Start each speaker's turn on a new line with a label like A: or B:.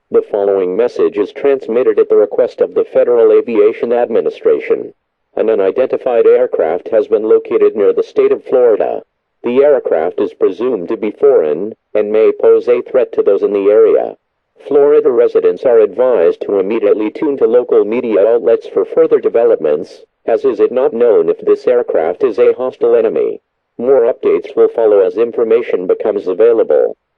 A: The following message is transmitted at the request of the Federal Aviation Administration. An unidentified aircraft has been located near the state of Florida. The aircraft is presumed to be foreign and may pose a threat to those in the area. Florida residents are advised to immediately tune to local media outlets for further developments, as is it not known if this aircraft is a hostile enemy. More updates will follow as information becomes available.